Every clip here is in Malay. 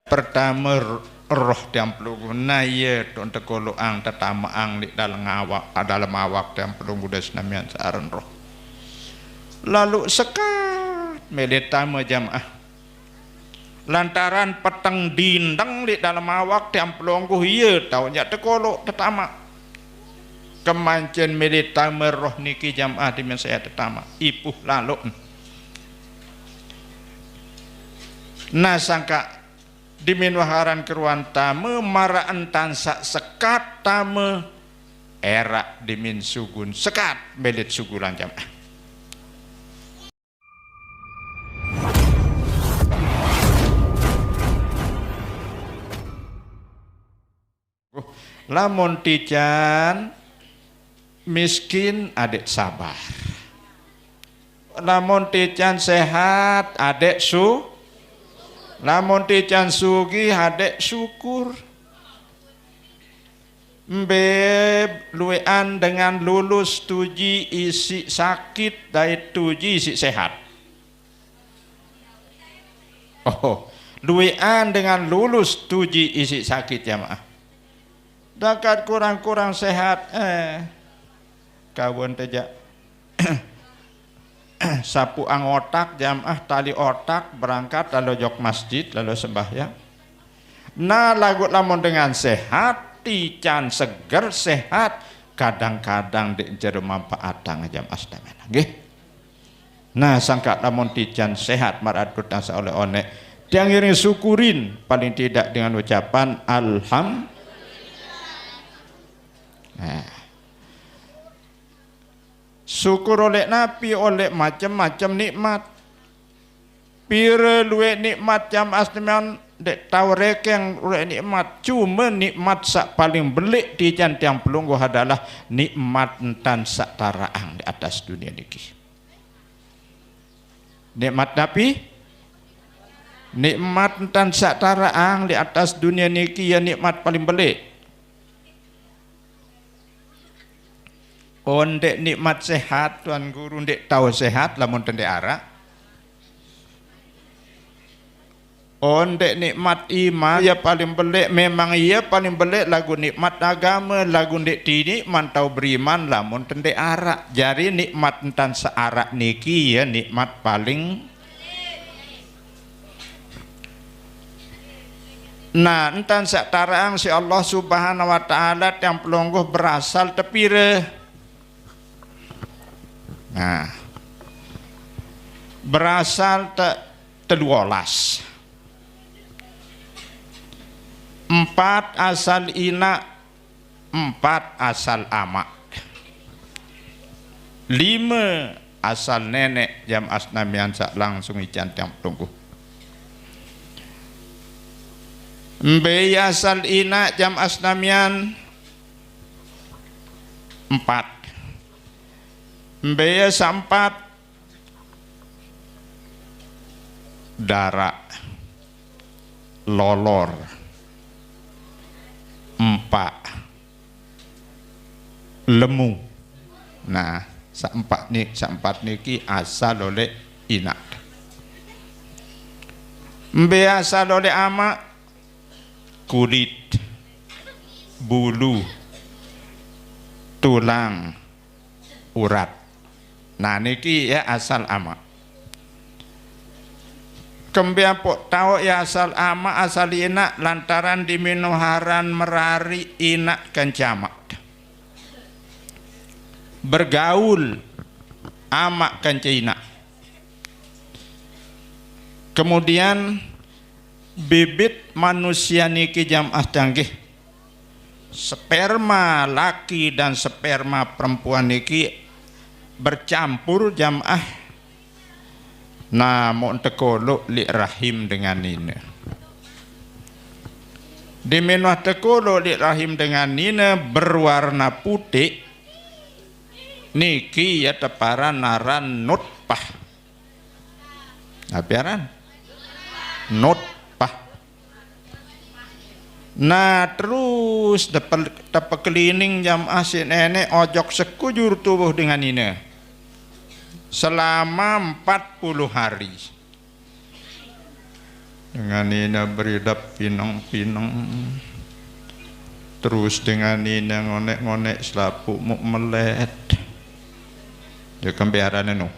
pertama roh tiang pelunggu naya tuan tekolo ang tetama ang di dalam awak tiang pelunggu desnamian searan roh lalu sekat meditama jamaah lantaran peteng dindang di dalam awak tiang pelunggu iya taunya tekolo tetama kemancen meditama roh niki jamaah di saya tetama ipuh lalu nah sangka dimin waharan keruan tame maraan tansa sekat tame era dimin sugun sekat belit sugulan jamaah lamun tijan miskin adik sabar lamun tijan sehat adik lamun tijan sugi adek syukur mbeb luwean dengan lulus tuji isi sakit dari tuji isi sehat luwean dengan lulus tuji isi sakit jamaah dakat kurang-kurang sehat kawan tejak sapu ang otak jamaah tali otak berangkat lalu jok masjid lalu sembahyang nah lagu lamun dengan sehat tican seger sehat kadang-kadang di jero manfaatan jam astamena nggih nah sangka lamun tican sehat marad kutasa oleh one tiang iring syukurin paling tidak dengan ucapan alhamdulillah syukur oleh nabi oleh macam-macam nikmat pire luwe nikmat jam asmian dek tahu rekeng luwe nikmat cuma nikmat sak paling belik di jantiang pelunggu adalah nikmat entan sak taraang di atas dunia niki nikmat nabi nikmat entan sak taraang di atas dunia niki ya nikmat paling belik ondek nikmat sehat tuan guru ndek tahu sehat lamun tende ara ondek nikmat iman ya paling belik memang ia paling belik lagu nikmat agama lagu ndek tini mantau beriman lamun tende ara jari nikmat entan searak niki ya nikmat paling nah entan sak tarang si Allah subhanahu wa ta'ala yang pelonggoh berasal tepire nah berasal teluolas 4 asal ina 4 asal amak 5 asal nenek jam asnamian sak langsung ican tiang tunggu mbe asal ina jam asnamian 4 mbaya sampat darah lolor 4 lemu nah sampat niki asal oleh inak mbaya asal oleh ama kulit bulu tulang urat nah niki ya asal ama kembiapok tahu ya asal ama asal inak lantaran diminuharan merari inak kencamak bergaul amak kencina kemudian bibit manusia niki jamaah canggih sperma laki dan sperma perempuan niki bercampur jamaah nah mau tekolo li rahim dengan ini diminwah tekolo li rahim dengan ini berwarna putih niki ya teparan naran nutpah apiaran nutpah nah terus dapat keliling jamaah si nenek ojok sekujur tubuh dengan ini selama 40 hari dengan ini beridap pinang-pinang, terus dengan ini ngonek-ngonek selapuk muk melet. Ya kembiaran nu.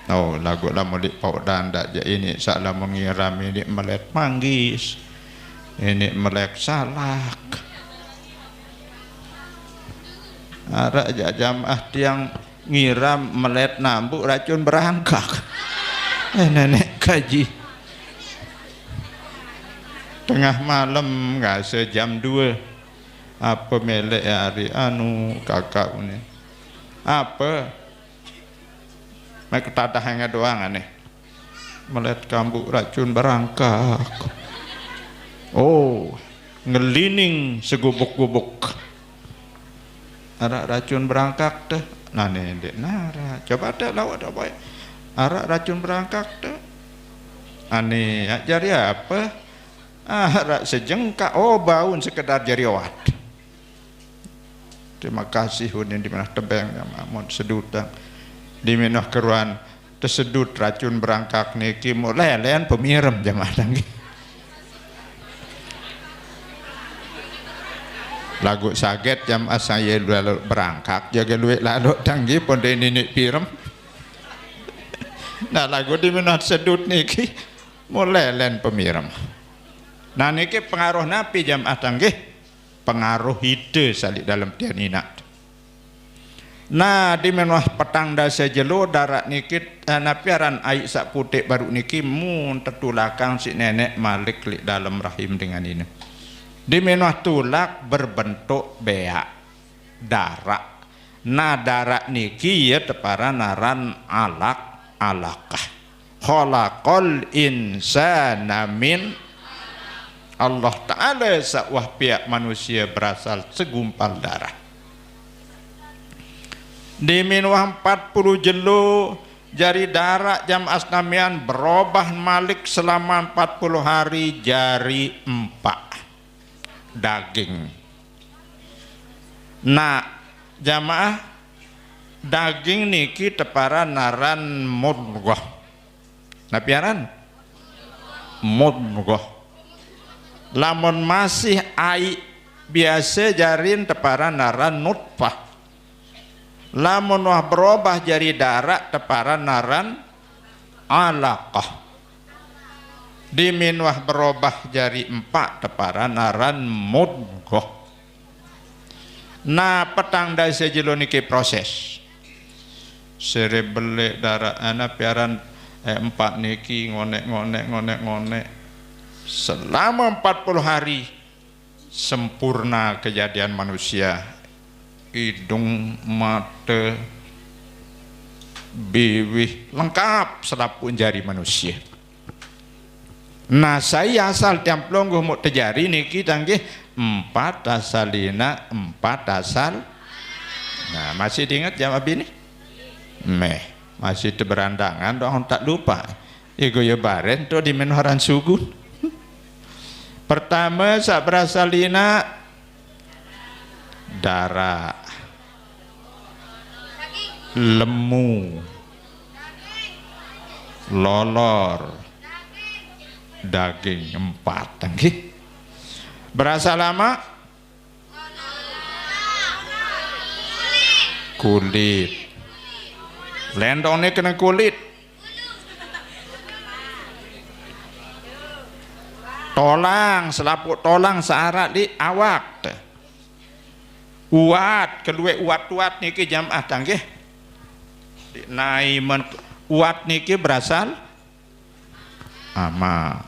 Oh, lagu lama di pau dan dak je ini salah mengiram ini melet manggis. Ini melek salak. Arak jamaah tiang ngiram melet nambuk racun berangkak. Nenek kaji tengah malam nggak sejam 2 apa melek hari anu kakak ini apa mereka tatahnya doang aneh melet kambuk racun berangkak. Oh, ngelining segubuk-gubuk arak racun berangkak teh nah nenek nara coba ada lawat apa ya arak racun berangkak teh aneh jari apa arak sejengkak oh baun sekedar jariwat. Terima kasih unin di mana tebeng mamon sedutang di mana keruan tersedut racun berangkak niki mulai lelean pemirem jamaah tanggi lagu saget jamaah saya lalu berangkak jaga luwek lalu tanggi pun de ninik pirem. Nah lagu di mana sedut niki mulai lelean pemirem. Nah niki pengaruh napi jamaah tanggi pengaruh ide salik dalam tian inak. Nah di menwah petang dasa jelo darat niki napiaran aik sak putik baru niki mun tertulakang si nenek malik li dalam rahim dengan ini. Di menwah tulak berbentuk beak darak. Nah darak niki ya tepara naran alakah. Khalaqal insana min Allah Ta'ala sawah pihak manusia berasal segumpal darah. Di minwah 40 jelo jari darah jam asnamian berubah malik selama 40 hari jari 4 daging. Nah jamaah daging niki tepara naran mudghah. Napiaran mudghah. Lamun masih aik biasa jarin tepara naran nutfah. Lamun wah berubah jari darah tepara naran alaqah. Dimin wah berubah jari 4 tepara naran mudghah. Nah petang dasa jelo niki proses serebelek darah anak piaran 4 niki ngonek selama 40 hari sempurna kejadian manusia, hidung, mata, bibih lengkap selapun jari manusia. Nah saya asal templong gue mau terjari niki tanggih 4 asalina 4 asal. Nah masih diingat jawab ini? Masih terberandangan dong tak lupa. Iku ya baren tuh di menharan sugun. Pertama sak berasalina darah, lemu, lolor, daging 4 tanggih. Berasa lama kulit, lendongnya kena kulit. Tolang, selaput tolang searat di awak. Uat, keluar uat niki jamaah tanggih. Nai uat niki berasal ama.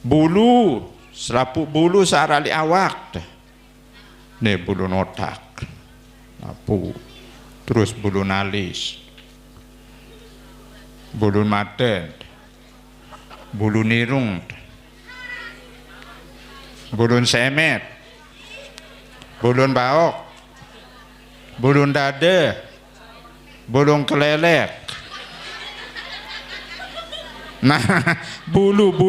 Bulu, selaput bulu searat di awak. Nih bulu notak. Lapu. Terus bulu nalis. Bulu mata. Bulu nirung. Bulun semet, bulun baok, bulun dada, bulun kelelek. Nah, bulu.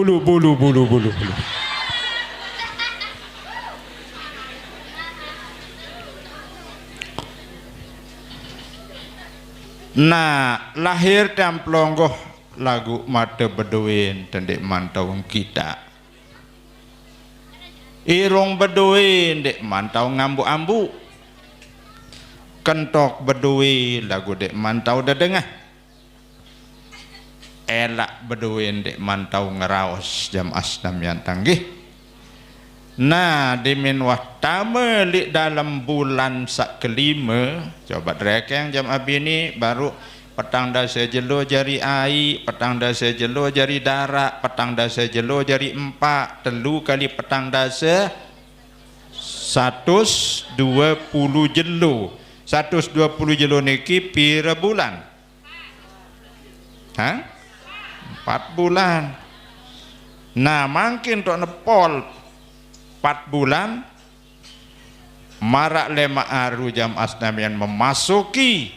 Nah, lahir dan pelonggoh lagu mata beduin tendek mantau kita irung beduin dek mantau ngambu-ambu kentok beduin lagu dek mantau dedengah elak beduin dek mantau ngeraos jam asnam yang tanggih. Nah dimin wahtama li dalam bulan sak kelima coba rekeng jam abi ini baru petang dasa jelo jari ai petang dasa jelo jari darak petang dasa jelo jari empat telu kali petang dasa 120 jelo 120 jelo niki pira bulan 4 bulan. Nah makin tok nepol 4 bulan marak lema aru jam asnamian memasuki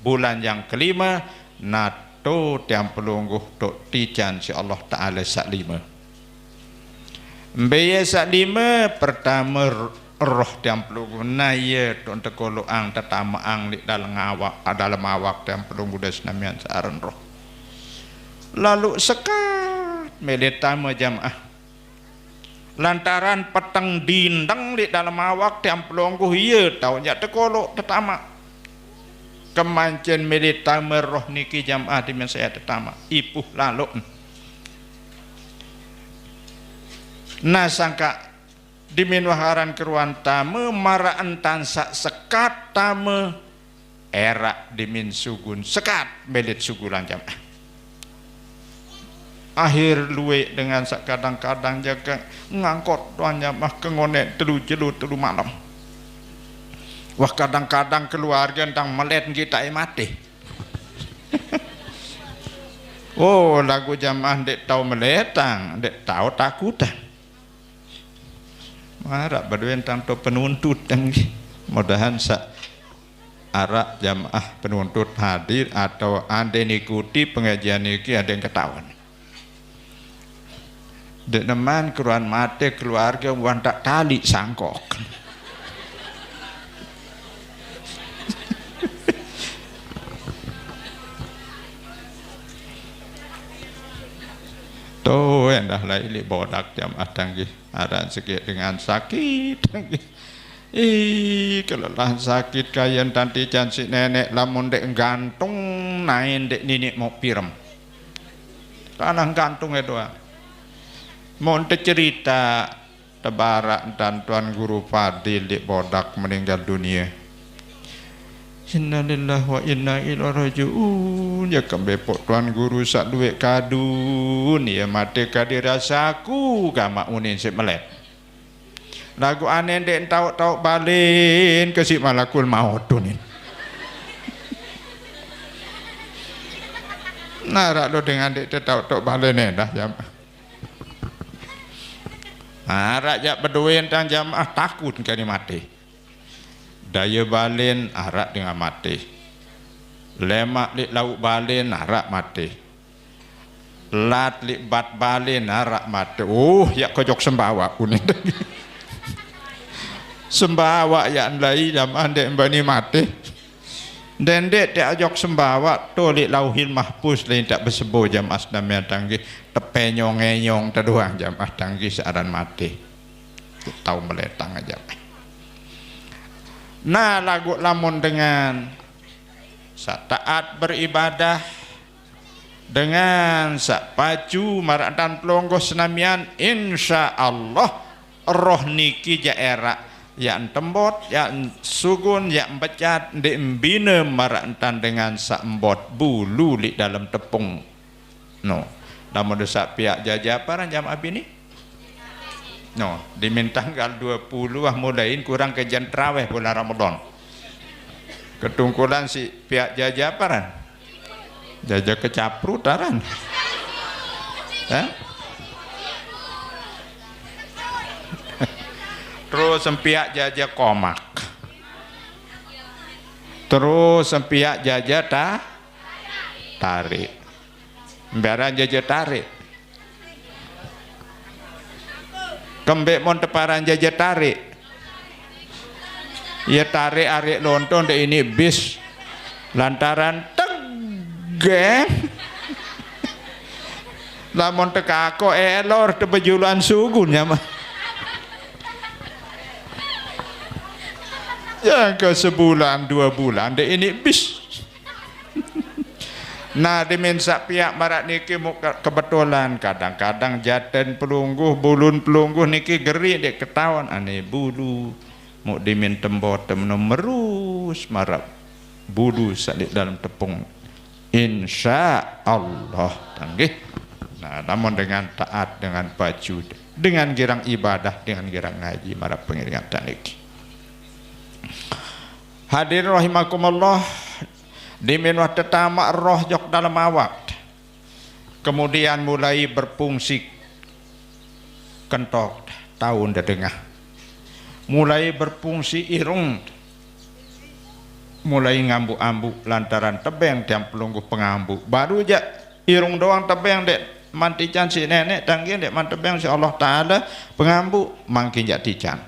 bulan yang kelima nato tiang pelungguh tok tijan si Allah Ta'ala sak lima mbaya sak lima pertama roh tiang pelungguh naya tok tekoloang tetamaang di dalam awak tiang pelungguh dasnamian saaran roh lalu sekat meletama jamaah lantaran peteng dindang di dalam awak tiang pelongguh iya taunya tekolok tetama kemancen milita meroh niki jamaah di saya tetama ipuh lalu nah sangka dimin waharan keruan tame maraan tansak sekat tame era dimin sugun sekat melit sugulan jamaah akhir luwe dengan sak kadang-kadang jaga ngangkot tuannya mah kengonek telu jelu telu malam wah kadang-kadang keluarga tentang melet kita mati oh lagu jamaah dek tahu meletang dek tahu takutan marah berdua tentang to penuntut mudahan sak arak jamaah penuntut hadir atau ada ikuti pengajian ini ada yang ketahuan dek neman keruan mate keluarga wantak tali sangkok tuh endah laili bodak jamaah tanggih aran sikit dengan sakit kelelahan sakit kayan tanti jansi nenek lamun dek gantung nain dek ninik mau pirem kanang gantung itu mohon cerita tebarak dan Tuan Guru Fadil di bodak meninggal dunia. Innalillahi wa inna ilaihi rajiun. Ya kembepok Tuan Guru sak duit kadun ya mati kadirasaku gama unin sip melet. Lagu aneh dek tahu balin ke si malakul maut tunin. Narak lo dengan dek tahu balin dah jam. Rakyat beduin dan jamaah takut kali mati daya balin arak dengan mati lemak li lauk balin arak mati lat li bat balin arak mati ya kojok sembawa kuning sembawa ya lai jamaah dek bani mati dan dek ajok sembawa to li lauhil mahpus lain tak bersebo jamaah asnamnya tanggih tepenyong-enyong terdoang jamaah tanggih searan mati tahu meletang aja. Nah lagu lamun dengan taat beribadah dengan sak pacu maratan pelonggo senamian insya Allah roh niki jaera yang tembot yang sugun yang becat di embina maratan dengan sak embot bulu di dalam tepung no namun dosa pihak jajaparan jam abi ni no dimin tanggal 20 mulain kurang kejan traweh bulan Ramadan ketungkulan si pihak jajaparan jajah kecaprutaran terus sempiak jajah komak terus sempiak jajah tarik biaran jajah tarik kembek mon teparan jajah tarik ya tarik arik lontong deh ini bis lantaran tegeng Lamun teka aku elor tebejuluan sugunnya mah. Ya ke sebulan 2 bulan dek ini bis. Nah dimensak pihak marak niki kebetulan kadang-kadang jaten pelungguh bulun pelungguh niki geri dek ketahuan aneh bulu mau dimin tembotem merus marap bulu salik dalam tepung insya Allah tanggih. Nah namun dengan taat dengan baju dengan girang ibadah dengan girang ngaji marap pengiringan niki. Hadirin rahimakumullah, diminwah tetamak roh jok dalam awak, kemudian mulai berfungsi kentok tahun dedengah, mulai berfungsi irung, mulai ngambu-ambu lantaran tebeng tiang pelungguh pengambu, baru aja irung doang tebeng dek mantican si nenek tanggih dek mantebeng si Allah Ta'ala pengambu mangkin jak tican,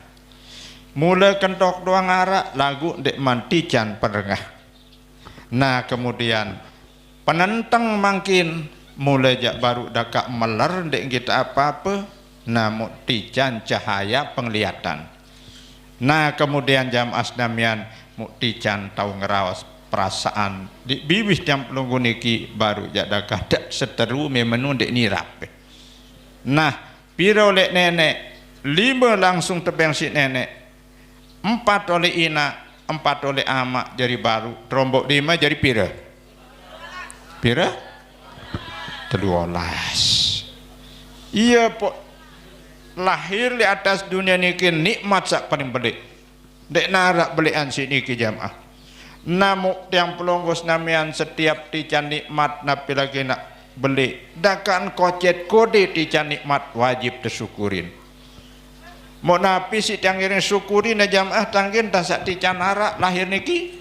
mulai kentok doang arak lagu dek mantican penengah. Nah kemudian penentang makin mulai jak baru dakak meler dek kita apa-apa namun tijan cahaya penglihatan. Nah kemudian jam asnamian muktijan tahu ngerawas perasaan di bibis jam pelunggu niki baru jak dakak dak seteru memenu dek nirap. Nah pira oleh nenek 5 langsung tebeng si nenek 4 oleh ina 4 oleh amak jadi baru terombok 5 jadi pira 13. Iya po lahir di atas dunia niki nikmat sak paling belik dek narak belian si niki jamaah. Namu tiang pelonggus namian setiap tican nikmat napi lagi nak beli dakan kocet kode tican nikmat wajib tersyukurin. Mau napi si tiang iring syukuri na jamaah tanggin tasak tican harak lahir niki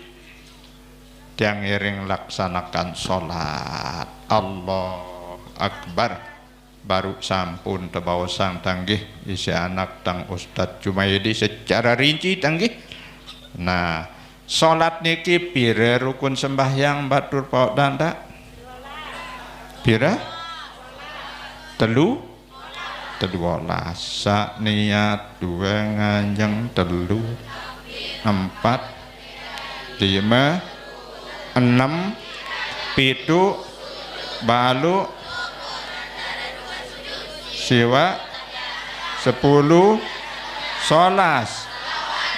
tiang iring laksanakan sholat Allah Akbar baru sampun tebawa sang tanggih isi anak tang Ustadz Jumaidi secara rinci tanggih. Nah sholat niki pira rukun sembahyang batur paut danda pira telu 12 sak niat 2 nganjeng 3 4 5 6 7 balu siwa 10 11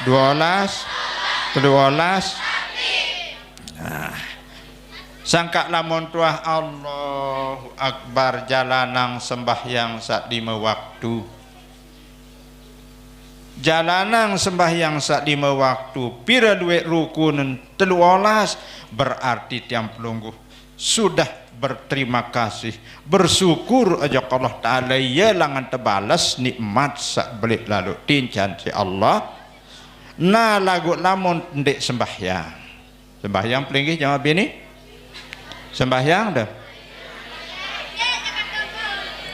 12 13. Nah sangka lamun tuah Allahu Akbar jalanang sembahyang sak 5 waktu, jalanang sembahyang sak 5 waktu pira duit rukun 13 berarti tiang pelungguh sudah berterima kasih bersyukur aja Allah Ta'ala ya langan tebalas nikmat sak belik lalu tincan si Allah. Nah lagu lamun ndek sembahyang pelinggih jawab ini sembahyang dah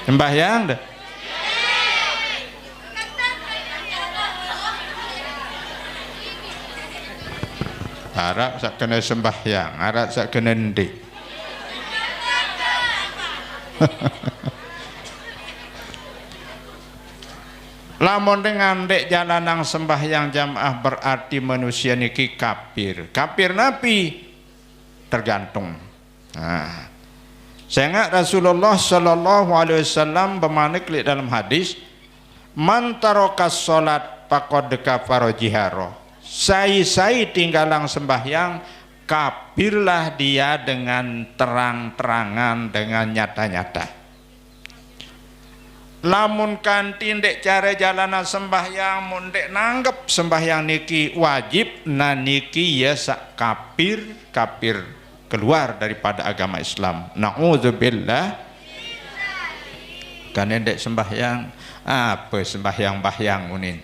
sembahyang dah harap sak kena sembahyang harap sak kena ndek. Lamun dengan dek jalanang sembahyang jamaah berarti manusia niki kafir. Kafir napi tergantung. Nah, saya ingat Rasulullah Sallallahu Alaihi Wasallam bermanik dalam hadis, man tarokas solat pakod kafaro jiharo. Saya tinggalang sembahyang, kafirlah dia dengan terang-terangan dengan nyata-nyata. Lamun kantin dek cara jalanan sembahyang mundek nanggep sembahyang niki wajib na niki ya sak kafir keluar daripada agama Islam. Na'udzubillah. Kan dek sembahyang apa sembahyang unin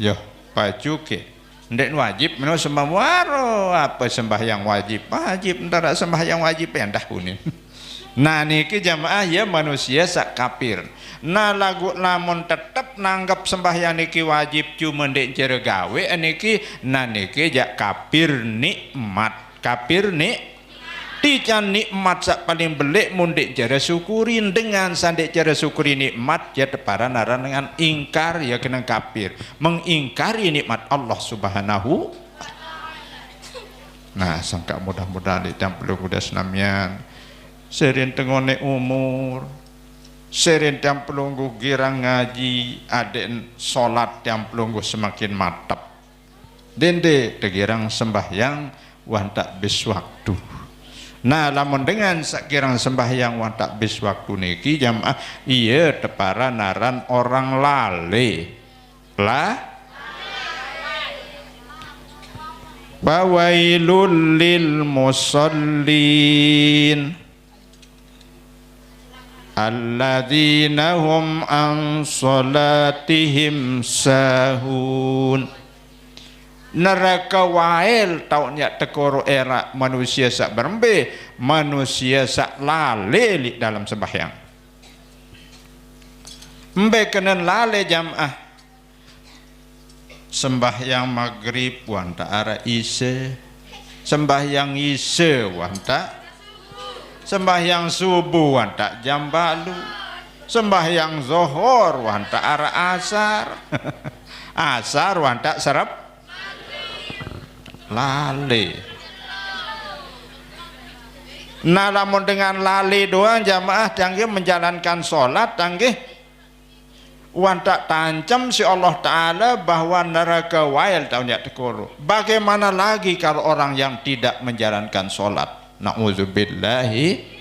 yo baju ke ndek wajib menu sembahwaro apa sembahyang wajib ntar sembahyang wajib endah unin. Nah niki jamaah ya manusia sak kafir. Nah lagu lamun tetap nanggap sembahyang niki wajib cuma ndek cara gawe niki nah niki jak kafir nikmat Tijan nikmat sak paling belik mundik jara syukurin dengan sandik jara syukuri nikmat ya para naran dengan ingkar ya kena kafir, mengingkari nikmat Allah Subhanahu. Nah sangka mudah-mudahan ditampil kuda senamian serin tengone umur serin yang pelunggu girang ngaji aden solat yang pelunggu semakin matap dende tegirang sembahyang wantak bis waktu. Nah lamun dengan sakirang sembahyang wantak bis waktu niki jamaah iya tepara naran orang lale lah bawailul lil musallin alladzina hum an salatihim sahun. Neraka wail taunya tekoro era manusia sak berembe manusia sak lale dalam sembahyang mbe kenen lale jamaah sembahyang maghrib wanta ara ise sembahyang ise wanta sembahyang subuh wanta jam balu sembahyang zuhur wanta ara asar asar wanta serap lale. Nah lamun dengan lale doang jamaah tanggih menjalankan sholat tanggih wantak tancam si Allah Ta'ala bahwa neraka wail tahunnya tekuru. Bagaimana lagi kalau orang yang tidak menjalankan sholat? Na'udzubillahi